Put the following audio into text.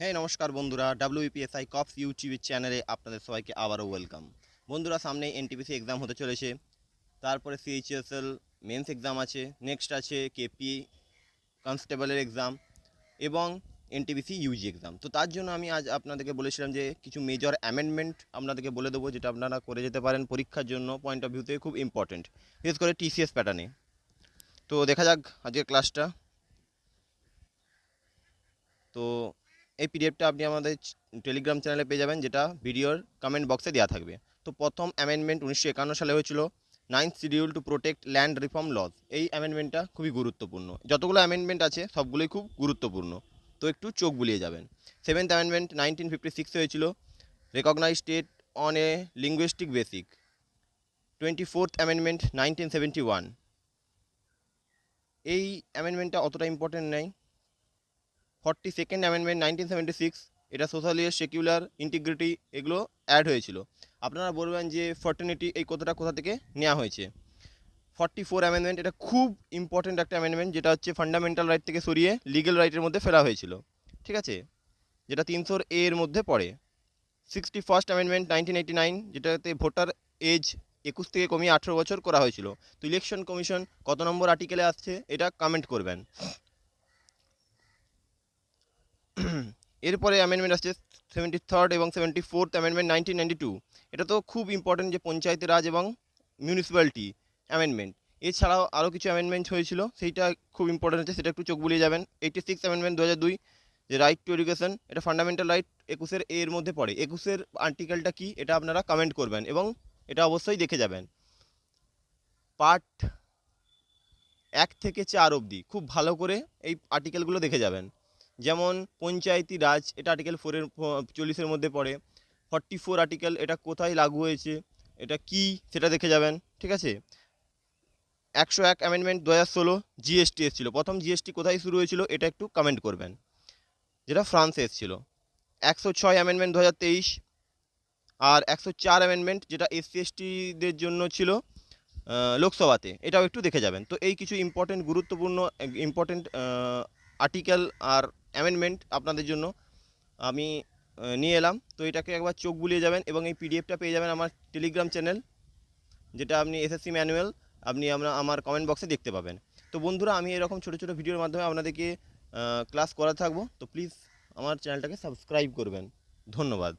হ্যাঁ নমস্কার বন্ধুরা, WPSI কপস ইউটিউব চ্যানেলে আপনাদের সবাইকে আবারও ওয়েলকাম। বন্ধুরা, সামনে এনটিপিসি এক্সাম হতে চলেছে, তারপরে CHSL মেন্স এক্সাম আছে, নেক্সট আছে কেপি কনস্টেবলের এক্সাম এবং এনটিপিসি ইউজি এক্সাম। তো তার জন্য আমি আজ আপনাদেরকে বলেছিলাম যে কিছু মেজর অ্যামেন্ডমেন্ট আপনাদেরকে বলে দেবো, যেটা আপনারা করে যেতে পারেন পরীক্ষার জন্য পয়েন্ট অফ ভিউতে খুব ইম্পর্টেন্ট, বিশেষ করে TCS প্যাটার্নে। তো দেখা যাক আজকের ক্লাসটা। তো এই পিডিএফটা আপনি আমাদের টেলিগ্রাম চ্যানেলে পেয়ে যাবেন, যেটা ভিডিওর কমেন্ট বক্সে দেওয়া থাকবে। তো প্রথম অ্যামেন্ডমেন্ট 1951 সালে হয়েছিল, 9th schedule to protect land reform laws. এই অ্যামেন্ডমেন্টটা খুবই গুরুত্বপূর্ণ, যতগুলো অ্যামেন্ডমেন্ট আছে সবগুলোই খুব গুরুত্বপূর্ণ, তো একটু চোখ বুলিয়ে যাবেন। 7th অ্যামেন্ডমেন্ট 1956 হয়েছিল, recognise state on a linguistic basic. 24th amendment 1971। এই অ্যামেন্ডমেন্টটা অতটা ইম্পর্টেন্ট নেই। 42nd অ্যামেন্ডমেন্ট 1976, এটা সোশ্যালিস্ট, সেকুলার, ইন্টিগ্রিটি এগুলো অ্যাড হয়েছিল। আপনারা বলবেন যে ফর্টিনিটি এই কথাটা কোথা থেকে নেওয়া হয়েছে। 44 অ্যামেন্ডমেন্ট, এটা খুব ইম্পর্টেন্ট একটা অ্যামেন্ডমেন্ট, যেটা হচ্ছে ফান্ডামেন্টাল রাইট থেকে সরিয়ে লিগ্যাল রাইটের মধ্যে ফেলা হয়েছিল, ঠিক আছে, যেটা 300 এর মধ্যে পড়ে। 61st অ্যামেন্ডমেন্ট 1989, যেটাতে ভোটার এজ 21 থেকে কমিয়ে 18 বছর করা হয়েছিল। তো ইলেকশন কমিশন কত নম্বর আর্টিকেলে আসছে এটা কমেন্ট করবেন। এরপরে অ্যামেন্ডমেন্ট আসছে 73rd এবং 74th অ্যামেন্ডমেন্ট 1992। এটা তো খুব ইম্পর্টেন্ট, যে পঞ্চায়েতি রাজ এবং মিউনিসিপ্যালিটি অ্যামেন্ডমেন্ট। এছাড়াও আরও কিছু অ্যামেন্ডমেন্ট হয়েছিল, সেইটা খুব ইম্পর্টেন্ট হচ্ছে, সেটা একটু চোখ বুলিয়ে যাবেন। 86 অ্যামেন্ডমেন্ট 2002, যে রাইট টু এডুকেশন, এটা ফান্ডামেন্টাল রাইট 21 এর মধ্যে পড়ে। 21 আর্টিকেলটা কি এটা আপনারা কমেন্ট করবেন এবং এটা অবশ্যই দেখে যাবেন। পার্ট 1 থেকে 4 অবধি খুব ভালো করে এই আর্টিকেলগুলো দেখে যাবেন। যেমন পঞ্চায়েতি রাজ, এটা আর্টিকেল 40-এর মধ্যে পড়ে। 44 আর্টিকেল, এটা কোথায় লাগু হয়েছে, এটা কি সেটা দেখে যাবেন, ঠিক আছে। 101 অ্যামেন্ডমেন্ট 2016, GST এসেছিলো, প্রথম GST কোথায় শুরু হয়েছিল এটা একটু কমেন্ট করবেন, যেটা ফ্রান্সে এসেছিলো। 106 অ্যামেন্ডমেন্ট 2023, আর 104 অ্যামেন্ডমেন্ট যেটা SC/STদের জন্য ছিল লোকসভাতে, এটাও একটু দেখে যাবেন। তো এই কিছু গুরুত্বপূর্ণ ইম্পর্টেন্ট আর্টিকেল আর অ্যামেন্ডমেন্ট আপনাদের জন্য আমি নিয়ে এলাম। তো এটাকে একবার চোখ বুলিয়ে যাবেন এবং এই পিডিএফটা পেয়ে যাবেন আমার টেলিগ্রাম চ্যানেল, যেটা আপনি SSC ম্যানুয়াল, আপনি আমার কমেন্ট বক্সে দেখতে পাবেন। তো বন্ধুরা, আমি এরকম ছোটো ছোটো ভিডিওর মাধ্যমে আপনাদেরকে ক্লাস করা থাকবো, তো প্লিজ আমার চ্যানেলটাকে সাবস্ক্রাইব করবেন। ধন্যবাদ।